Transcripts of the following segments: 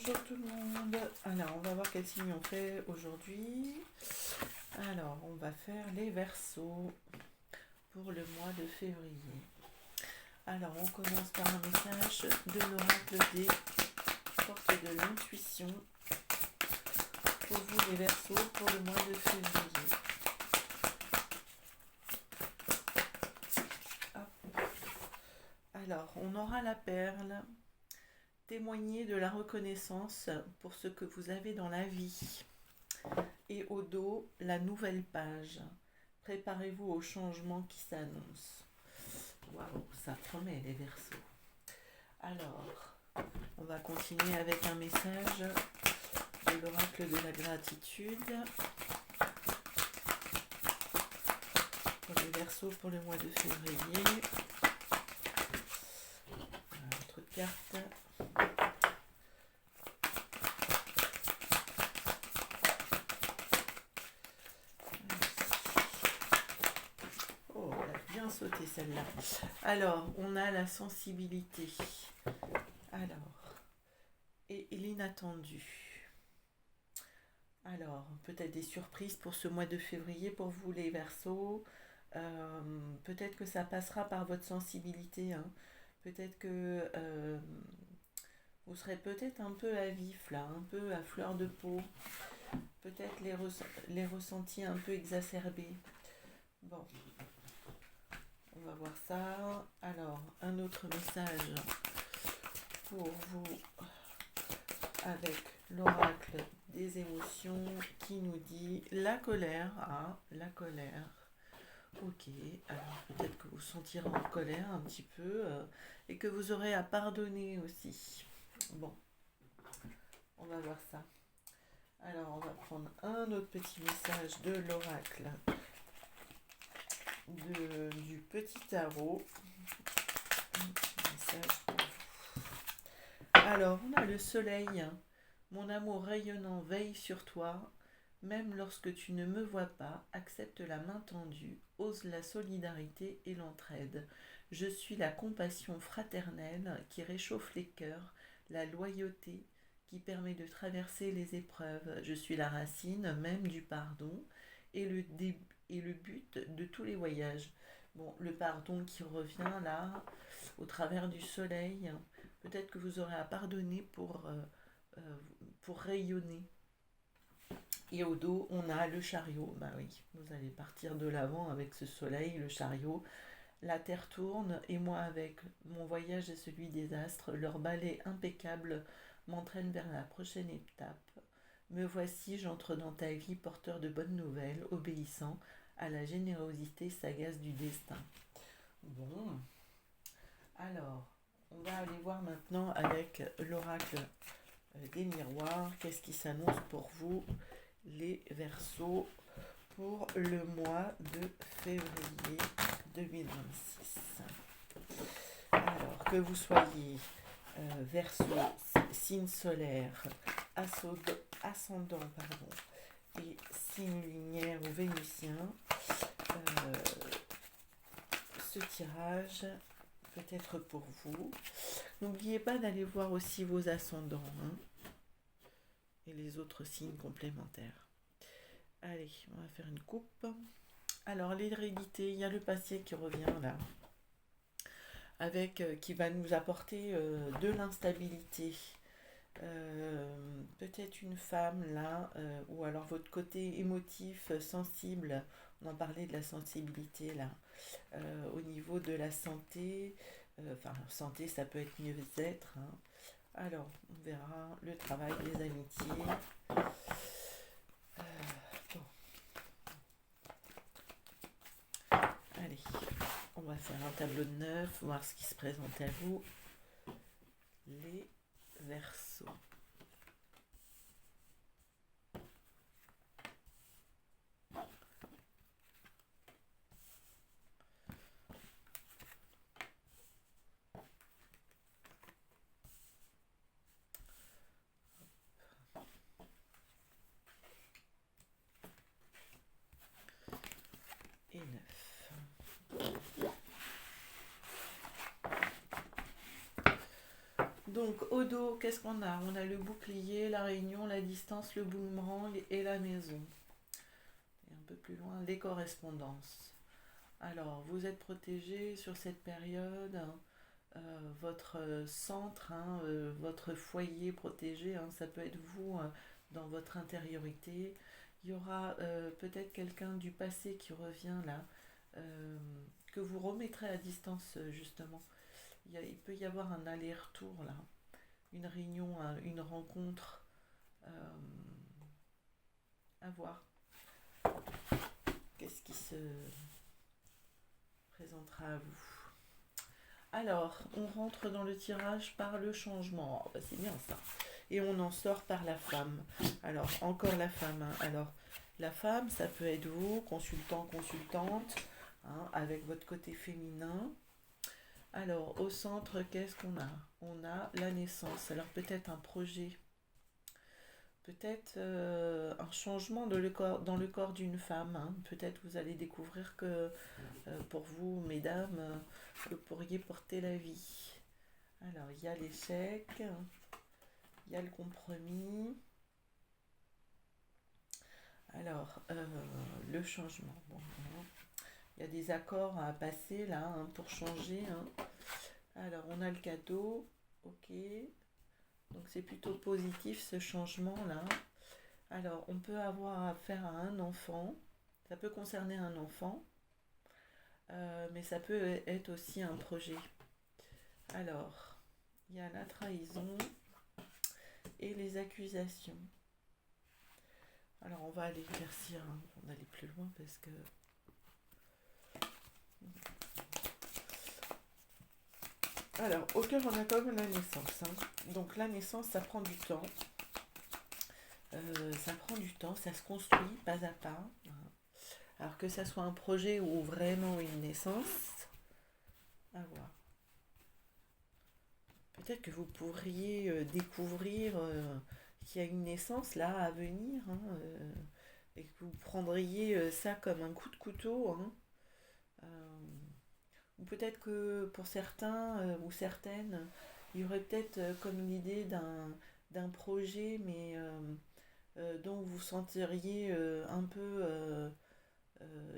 Bonjour tout le monde. Alors, on va voir quel signe on fait aujourd'hui. Alors, on va faire les Verseaux pour le mois de février. Alors, on commence par un message de l'oracle des forces de l'intuition pour vous les Verseaux pour le mois de février. Hop. Alors, on aura la perle. Témoignez de la reconnaissance pour ce que vous avez dans la vie. Et au dos, la nouvelle page. Préparez-vous au changement qui s'annonce. Waouh, ça promet les Verseaux. Alors, on va continuer avec un message de l'oracle de la gratitude pour les Verseaux pour le mois de février. Autre carte. Oh, elle a bien sauté celle-là. Alors, on a la sensibilité. Alors, et l'inattendu. Alors, peut-être des surprises pour ce mois de février pour vous les Verseaux. Peut-être que ça passera par votre sensibilité. Peut-être que vous serez peut-être un peu à vif là, un peu à fleur de peau. Peut-être les ressentis un peu exacerbés. Bon, on va voir ça. Alors, un autre message pour vous avec l'oracle des émotions qui nous dit la colère. Ah, la colère. Ok, alors peut-être que vous sentirez en colère un petit peu et que vous aurez à pardonner aussi. Bon, on va voir ça. Alors, on va prendre un autre petit message de l'oracle du petit tarot. Message pour vous. Alors, on a le soleil. Mon amour rayonnant veille sur toi. Même lorsque tu ne me vois pas, accepte la main tendue, ose la solidarité et l'entraide. Je suis la compassion fraternelle qui réchauffe les cœurs, la loyauté qui permet de traverser les épreuves. Je suis la racine même du pardon et le but de tous les voyages. Bon, le pardon qui revient là, au travers du soleil. Peut-être que vous aurez à pardonner pour rayonner. Et au dos, on a le chariot. Bah oui, vous allez partir de l'avant avec ce soleil, le chariot. La terre tourne et moi avec. Mon voyage et celui des astres, leur balai impeccable m'entraîne vers la prochaine étape. Me voici, j'entre dans ta vie porteur de bonnes nouvelles, obéissant à la générosité sagace du destin. Bon, alors, on va aller voir maintenant avec l'oracle des miroirs. Qu'est-ce qui s'annonce pour vous les Verseaux pour le mois de février 2026. Alors, que vous soyez Verseau, signe solaire, ascendant et signe lunaire ou vénusien, ce tirage peut être pour vous. N'oubliez pas d'aller voir aussi vos ascendants et les autres signes complémentaires. Allez, on va faire une coupe. Alors, l'hérédité, il y a le passé qui revient là, avec qui va nous apporter de l'instabilité. Peut-être une femme là, ou alors votre côté émotif, sensible. On en parlait de la sensibilité là, au niveau de la santé. Santé, ça peut être mieux-être. Alors, on verra le travail, les amitiés. Bon. Allez, on va faire un tableau de 9, voir ce qui se présente à vous. Les Verseaux. Et 9. Donc, Donc, au dos, qu'est-ce qu'on a? On a le bouclier, la réunion, la distance, le boomerang et la maison. Et un peu plus loin, les correspondances. Alors, vous êtes protégé sur cette période, hein, votre centre, hein, votre foyer protégé, hein, ça peut être vous dans votre intériorité. Il y aura peut-être quelqu'un du passé qui revient là, euh, que vous remettrez à distance justement. Il peut y avoir un aller-retour là, une réunion, une rencontre euh, à voir. Qu'est-ce qui se présentera à vous? Alors, on rentre dans le tirage par le changement. Oh, bah, c'est bien ça. Et on en sort par la femme. Alors, encore la femme, hein. Alors, la femme, ça peut être vous, consultant, consultante, hein, avec votre côté féminin. Alors, au centre, qu'est-ce qu'on a? On a la naissance. Alors, peut-être un projet, peut-être un changement dans le corps d'une femme, hein. Peut-être vous allez découvrir que pour vous, mesdames, vous pourriez porter la vie. Alors, il y a l'échec, il y a le compromis. Alors, le changement. Bon, hein. Il y a des accords à passer là, hein, pour changer, hein. Alors, on a le cadeau. Ok. Donc, c'est plutôt positif ce changement-là. Alors, on peut avoir affaire à un enfant. Ça peut concerner un enfant. Mais ça peut être aussi un projet. Alors, il y a la trahison et les accusations. Alors, on va aller éclaircir, hein, on va aller plus loin parce que... Alors, au cœur, on a comme la naissance, hein. Donc, la naissance, ça prend du temps. Ça prend du temps, ça se construit pas à pas, hein. Alors que ça soit un projet ou vraiment une naissance, à voir. Peut-être que vous pourriez découvrir qu'il y a une naissance là à venir, hein, et que vous prendriez ça comme un coup de couteau, hein. Ou peut-être que pour certains ou certaines, il y aurait peut-être comme l'idée d'un projet, mais dont vous vous sentiriez un peu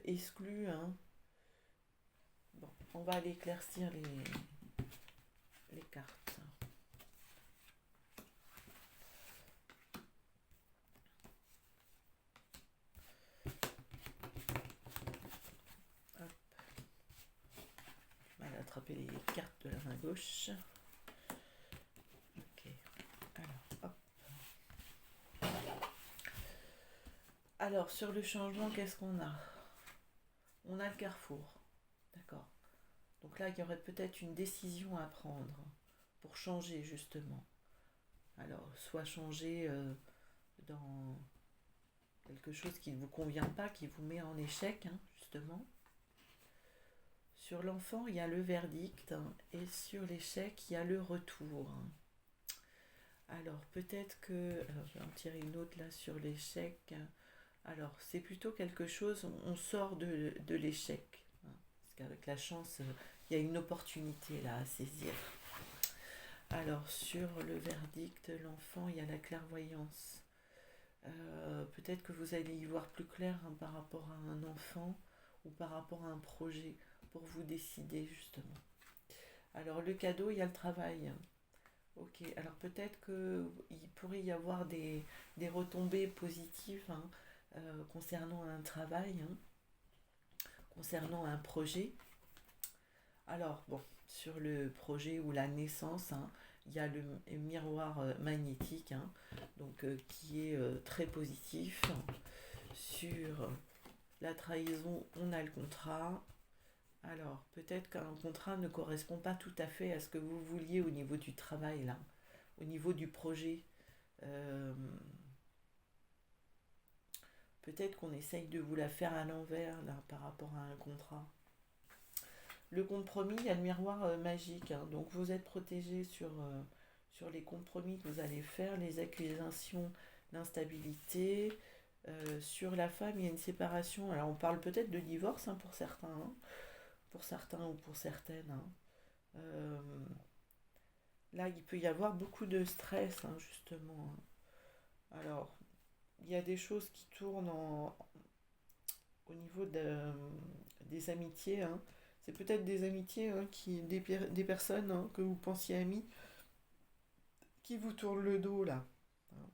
exclu, hein. Bon, on va aller éclaircir les cartes. Hop. On va attraper les cartes de la main gauche. Ok. Alors, hop. Alors, sur le changement, qu'est-ce qu'on a? On a le carrefour. D'accord. Donc là, il y aurait peut-être une décision à prendre pour changer, justement. Alors, soit changer dans quelque chose qui ne vous convient pas, qui vous met en échec, hein, justement. Sur l'enfant, il y a le verdict, hein, et sur l'échec, il y a le retour. Alors, peut-être que... Alors, je vais en tirer une autre là sur l'échec. Alors, c'est plutôt quelque chose, on sort de l'échec, hein, parce qu'avec la chance, il y a une opportunité là à saisir. Alors, sur le verdict, l'enfant, il y a la clairvoyance. Peut-être que vous allez y voir plus clair, hein, par rapport à un enfant ou par rapport à un projet pour vous décider justement. Alors, le cadeau, il y a le travail. Ok, alors peut-être qu'il pourrait y avoir des retombées positives, hein, concernant un travail, hein, concernant un projet. Alors, bon, sur le projet ou la naissance, hein, il y a le miroir magnétique, hein, donc, qui est très positif. Sur la trahison, on a le contrat. Alors, peut-être qu'un contrat ne correspond pas tout à fait à ce que vous vouliez au niveau du travail, là, au niveau du projet. Euh, Peut-être qu'on essaye de vous la faire à l'envers, là, par rapport à un contrat. Le compromis, il y a le miroir magique, hein, donc vous êtes protégé sur les compromis que vous allez faire, les accusations d'instabilité. Sur la femme, il y a une séparation. Alors, on parle peut-être de divorce, hein, pour certains ou pour certaines, hein. Euh, Là, il peut y avoir beaucoup de stress, hein, justement, hein. Alors, il y a des choses qui tournent au niveau des amitiés, hein. C'est peut-être des amitiés, hein, des personnes, hein, que vous pensiez amies qui vous tournent le dos là, hein.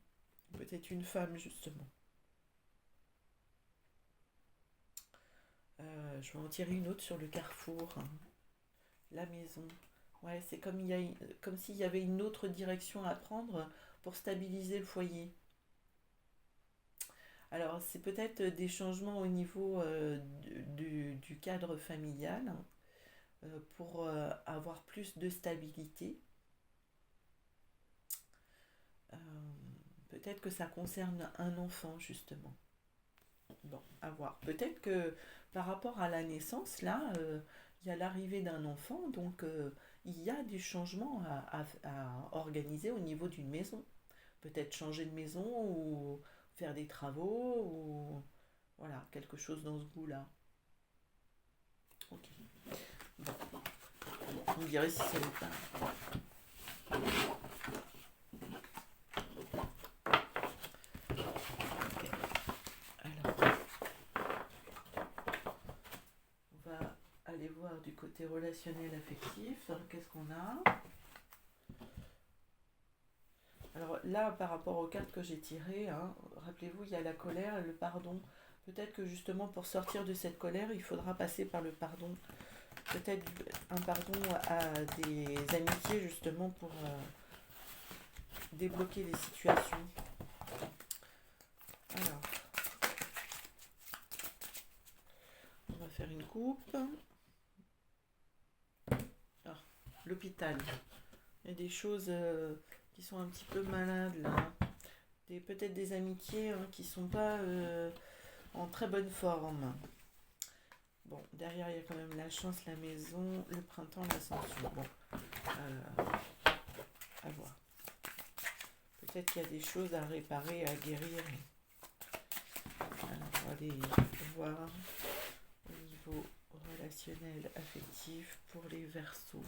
Peut-être une femme justement. Je vais en tirer une autre sur le carrefour, hein. La maison. Ouais, c'est comme, comme s'il y avait une autre direction à prendre pour stabiliser le foyer. Alors, c'est peut-être des changements au niveau du cadre familial, hein, pour avoir plus de stabilité. Euh, Peut-être que ça concerne un enfant, justement. Bon, à voir. Peut-être que par rapport à la naissance, là, il y a l'arrivée d'un enfant, donc il y a des changements à organiser au niveau d'une maison. Peut-être changer de maison ou faire des travaux ou voilà, quelque chose dans ce goût-là. Ok. Bon, vous me direz si ça vous parle. Alors, on va aller voir du côté relationnel affectif. Qu'est-ce qu'on a? Alors là, par rapport aux cartes que j'ai tirées, hein, rappelez-vous, il y a la colère et le pardon. Peut-être que justement pour sortir de cette colère, il faudra passer par le pardon. Peut-être un pardon à des amitiés justement pour débloquer les situations. Alors, on va faire une coupe. Ah, l'hôpital. Il y a des choses qui sont un petit peu malades là. Peut-être des amitiés, hein, qui sont pas en très bonne forme. Bon, derrière, il y a quand même la chance, la maison, le printemps, l'ascension. Bon, à voir. Peut-être qu'il y a des choses à réparer, à guérir. Alors, on va aller voir au niveau relationnel, affectif pour les Verseaux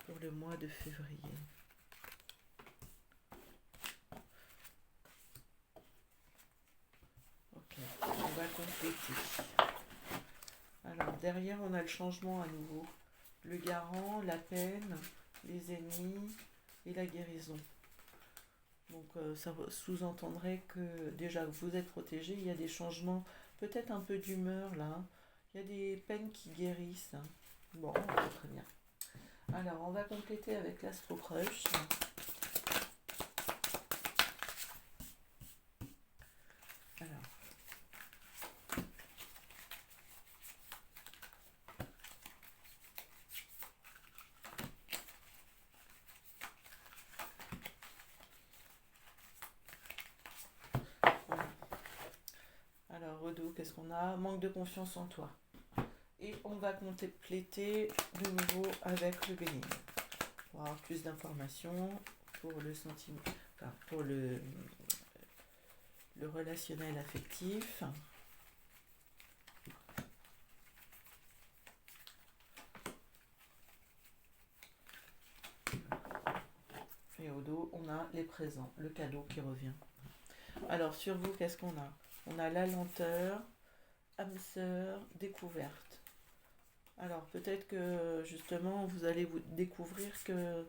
pour le mois de février. Ok, on va compléter. Alors, derrière, on a le changement à nouveau. Le garant, la peine, les ennemis et la guérison. Donc ça sous-entendrait que déjà vous êtes protégé, il y a des changements, peut-être un peu d'humeur là. Il y a des peines qui guérissent. Bon, très bien. Alors on va compléter avec l'Astro Crush. Alors, voilà. Alors Redo, qu'est-ce qu'on a? Manque de confiance en toi. Et on va compléter de nouveau avec le bélier. Pour avoir plus d'informations, pour le sentiment, enfin pour le relationnel affectif. Et au dos, on a les présents, le cadeau qui revient. Alors sur vous, qu'est-ce qu'on a? On a la lenteur, âme sœur, découverte. Alors peut-être que justement vous allez vous découvrir qu'il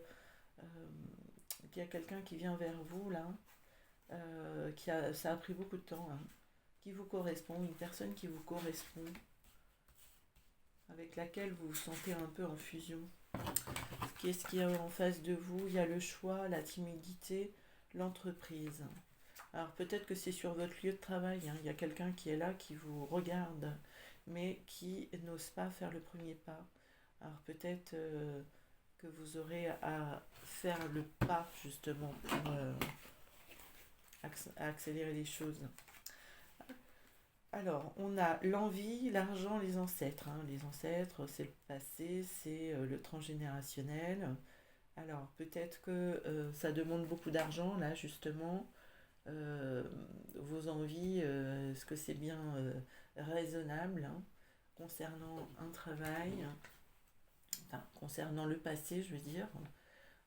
y a quelqu'un qui vient vers vous là, ça a pris beaucoup de temps, hein, qui vous correspond, une personne qui vous correspond, avec laquelle vous vous sentez un peu en fusion. Qu'est-ce qu'il y a en face de vous? Il y a le choix, la timidité, l'entreprise. Alors peut-être que c'est sur votre lieu de travail, hein. Il y a quelqu'un qui est là, qui vous regarde, mais qui n'ose pas faire le premier pas. Alors peut-être que vous aurez à faire le pas justement pour accélérer les choses. Alors, on a l'envie, l'argent, les ancêtres, hein. Les ancêtres, c'est le passé, c'est le transgénérationnel. Alors, peut-être que ça demande beaucoup d'argent, là, justement. Vos envies, est-ce que c'est bien raisonnable, hein, concernant un travail, enfin, concernant le passé, je veux dire.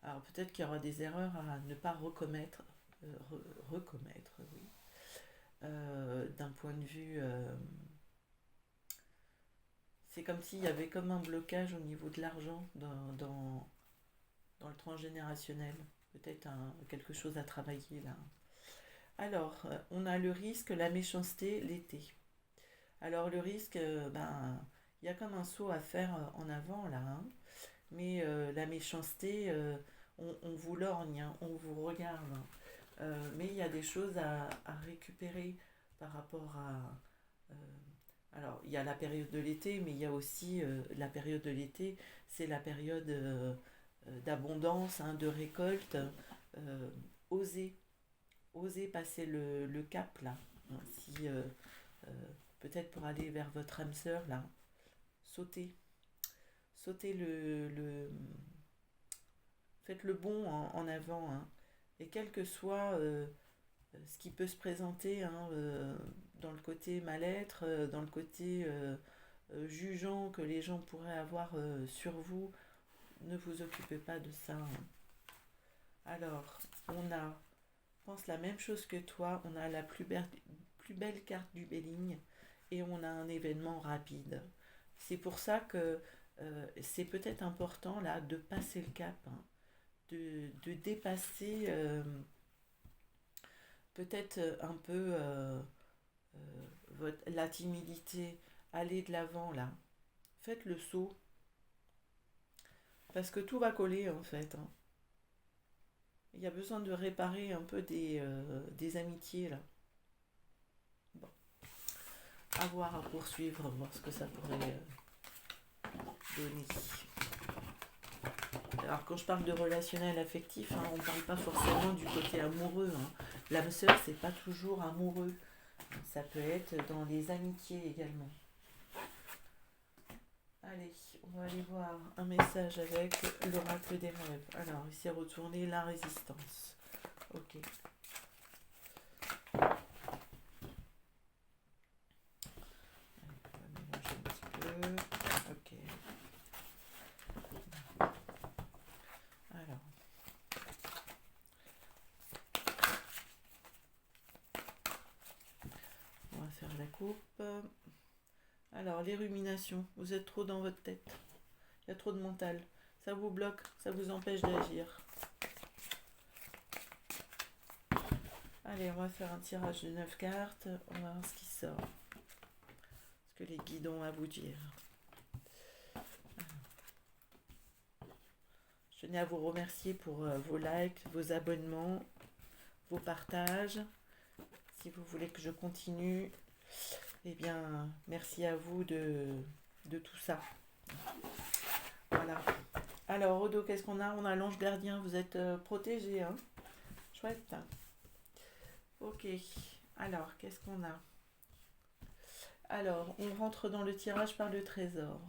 Alors peut-être qu'il y aura des erreurs à ne pas recommettre, oui. D'un point de vue, c'est comme s'il y avait comme un blocage au niveau de l'argent dans le transgénérationnel. Peut-être quelque chose à travailler là. Alors, on a le risque, la méchanceté, l'été. Alors le risque, ben, il y a comme un saut à faire en avant là, hein. Mais la méchanceté, on vous lorgne, hein, on vous regarde, hein. Mais il y a des choses à récupérer par rapport à... euh, alors, il y a la période de l'été, mais il y a aussi la période de l'été, c'est la période d'abondance, hein, de récolte. Euh, oser, oser passer le cap là, hein. Si, euh, peut-être pour aller vers votre âme sœur là, sautez, sautez faites le bond en avant, hein. Et quel que soit ce qui peut se présenter, hein, dans le côté mal-être, dans le côté jugeant que les gens pourraient avoir sur vous, ne vous occupez pas de ça, hein. Alors, pense la même chose que toi, on a la plus belle carte du Belling et on a un événement rapide. C'est pour ça que c'est peut-être important là de passer le cap, hein, de dépasser peut-être un peu la timidité, aller de l'avant là. Faites le saut parce que tout va coller en fait, hein. Il y a besoin de réparer un peu des amitiés là. Bon, à voir, à poursuivre, voir ce que ça pourrait donner. Alors quand je parle de relationnel affectif, hein, on ne parle pas forcément du côté amoureux, hein. L'âme sœur, c'est pas toujours amoureux. Ça peut être dans les amitiés également. Allez, on va aller voir un message avec l'oracle des rêves. Alors, il s'est retourné la résistance. Ok. On va mélanger un petit peu. Ok. Alors, on va faire la coupe. Alors, les ruminations. Vous êtes trop dans votre tête. Il y a trop de mental. Ça vous bloque, ça vous empêche d'agir. Allez, on va faire un tirage de 9 cartes. On va voir ce qui sort. Ce que les guides ont à vous dire. Je tenais à vous remercier pour vos likes, vos abonnements, vos partages. Si vous voulez que je continue, eh bien, merci à vous de tout ça. Voilà. Alors, Odo, qu'est-ce qu'on a? On a l'ange gardien. Vous êtes protégé, hein? Chouette. Ok. Alors, qu'est-ce qu'on a? Alors, on rentre dans le tirage par le trésor.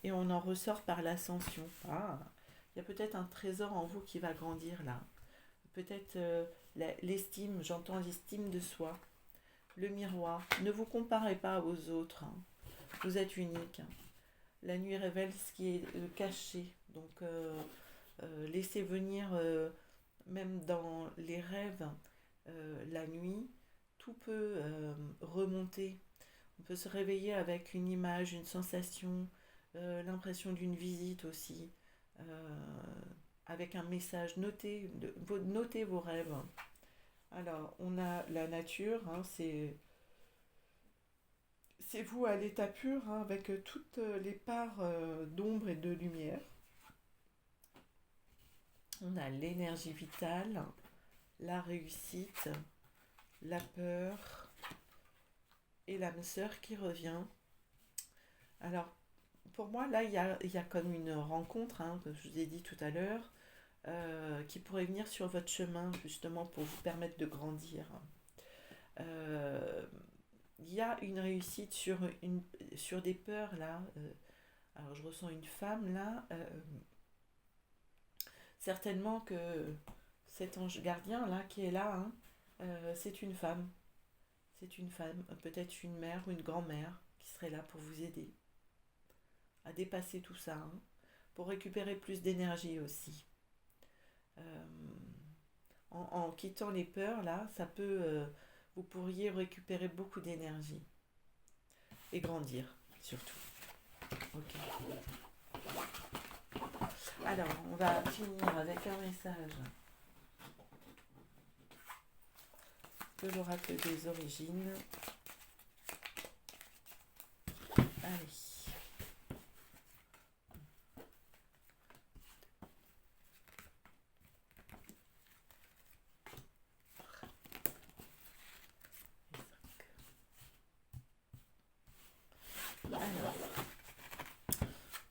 Et on en ressort par l'ascension. Ah, il y a peut-être un trésor en vous qui va grandir là. Peut-être l'estime, j'entends l'estime de soi. Le miroir. Ne vous comparez pas aux autres, hein. Vous êtes unique, hein. La nuit révèle ce qui est caché. Donc, laissez venir, même dans les rêves, la nuit, tout peut remonter. On peut se réveiller avec une image, une sensation, l'impression d'une visite aussi, avec un message. Notez vos rêves. Alors, on a la nature, hein, c'est vous à l'état pur, hein, avec toutes les parts d'ombre et de lumière. On a l'énergie vitale, la réussite, la peur et l'âme sœur qui revient. Alors, pour moi, là, il y a comme une rencontre, hein, que je vous ai dit tout à l'heure, qui pourrait venir sur votre chemin, justement, pour vous permettre de grandir. Euh, Il y a une réussite sur des peurs, là. Alors, je ressens une femme, là. Certainement que cet ange gardien, là, qui est là, hein, c'est une femme. C'est une femme, peut-être une mère ou une grand-mère, qui serait là pour vous aider à dépasser tout ça, hein, pour récupérer plus d'énergie aussi. Euh, en quittant les peurs, là, ça peut, vous pourriez récupérer beaucoup d'énergie et grandir, surtout. Ok. Alors, on va finir avec un message de l'oracle des origines. Allez. Alors,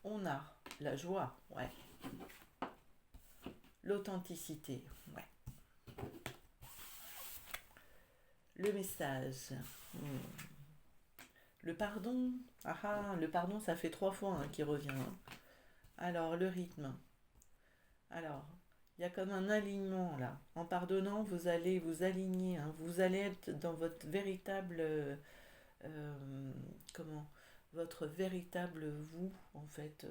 on a la joie, ouais. L'authenticité, ouais. Le message. Le pardon. Ah ah, le pardon, ça fait 3 fois qu'il revient, hein. Alors, le rythme. Alors, il y a comme un alignement là. En pardonnant, vous allez vous aligner, hein. Vous allez être dans votre véritable, comment, votre véritable vous, en fait,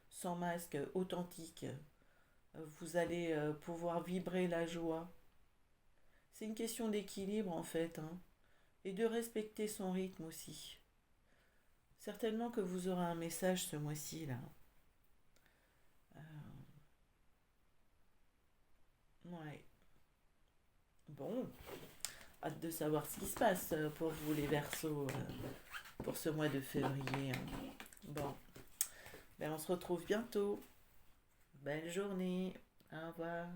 sans masque, authentique. Vous allez pouvoir vibrer la joie. C'est une question d'équilibre, en fait, hein, et de respecter son rythme aussi. Certainement que vous aurez un message ce mois-ci là. Euh, ouais. Bon, hâte de savoir ce qui se passe pour vous les Verseaux pour ce mois de février, hein. Bon, ben on se retrouve bientôt. Belle journée. Au revoir.